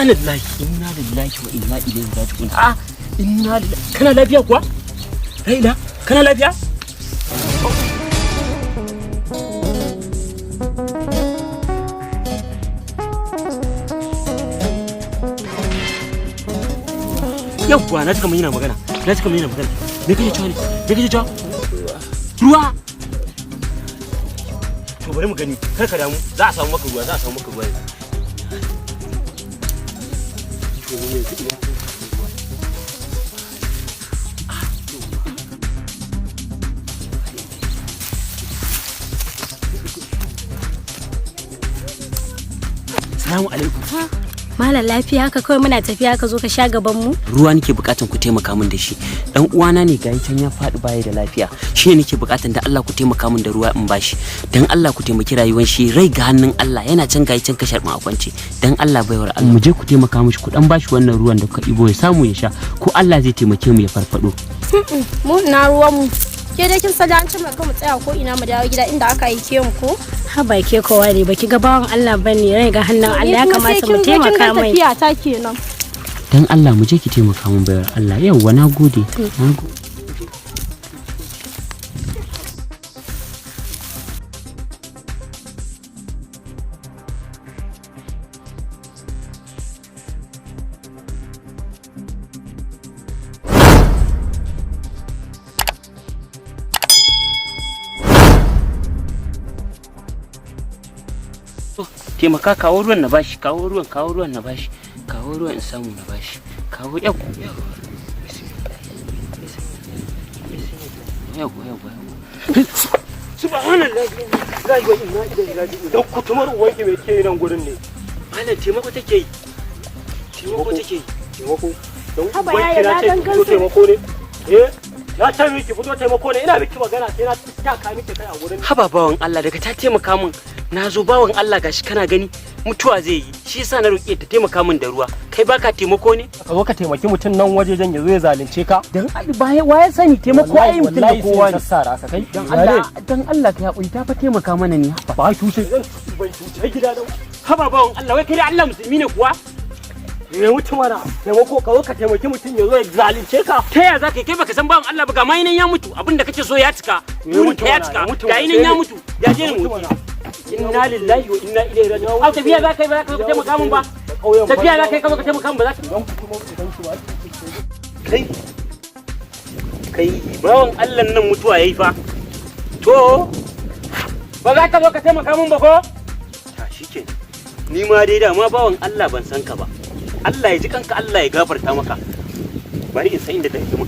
Subhanallahi, inna lillahi wa inna ilaihi raji'un. Inna lillahi. Kana lafiya kuwa? Laila, kana lafiya? Yawwa, na ji kamar yana magana. Me kake cewa ne? Ruwa. To bari mu gani. Kar ka damu. Za a samu maka ruwa. Assalamu alaikum. Malam lafiya haka kawai muna tafiya ka zo ka sha gaban mu? Ruwa nake bukatan ku taimaka min da shi. Dan uwana ne ga can ya faɗi baya da lafiya. Shi ne nake bukatan da Allah ku taimaka min da ruwa in bashi. Dan Allah ku taimaki rayuwar shi, rai ga hannun Allah, yana can ga can kashar ma kwance. Dan Allah baiwar Allah. Mu je ku taimaka mishi, ku dan bashi wannan ruwan da kuka ibo ya samu ya sha. Ko Allah zai taimake mu ya farfado. Mu na ruwan mu. Ke dai kin sada an ce mai mu tsaya ko ina mu dawo gida inda aka aike mu ko? Ha ba ke kowa ne baki ga bawan Allah bane, rai ga hannun Allah, ya kamata mu taimaka mai. Tafiya ta kenan. Dan Allah mu je ki taimaka min bayar Allah. Yauwa nagode. Taimaka, kawo ruwan na bashi, kawo ruwan na bashi, kawo ruwan in samu na bashi, kawo yaku. Subhanallah, zai wa inna ilaihi raji'un. Dan kutumar uwanki me ke nan gurin ne? Malam taimako take yi. Taimako. Dan uwanki na ce fito taimako ne? Na ta miki fito taimako ne, ina miki magana sai na taka miki kai a gurin. Haba bawan Allah, daga ta taimaka min. Na zo bawan Allah gashi kana gani mutuwa zai yi, shi yasa na roƙe ta taimaka min da ruwa. Kai baka taimako ne? Ka zo ka taimaki mutum nan wajejen ya zo ya zalunce ka. Dan Allah waye sani taimako ai mutum da kowa ne. Kai dan Allah ka haƙuri, ta fa taimaka mana ne. Ba tuce ban tuce gida da. Haba bawan Allah, wai kai da Allah musulmi ne kuwa? Mutum mana taimako, ka zo ka taimaki mutum ya zo ya zalunce ka. Ta yaya zaka kai baka san bawan Allah ba, ga mai nan ya mutu, abinda kake so ya cika. Ya cika. Ga nan ya mutu. Ya je mu. Inna lillahi wa inna ilaihi raji'un. Au tafiya za ka yi ba za ka taimaka min ba? Tafiya za ka yi ka taimaka min ba za ka? Kai bawan Allah nan mutuwa yayi fa. To ba za ka zo ka taimaka min ba ko? Ta shike. Ni ma dai da ma bawan Allah ban san ka ba. Allah ya ji kanka, Allah ya gafarta maka. Bari in san inda take mun.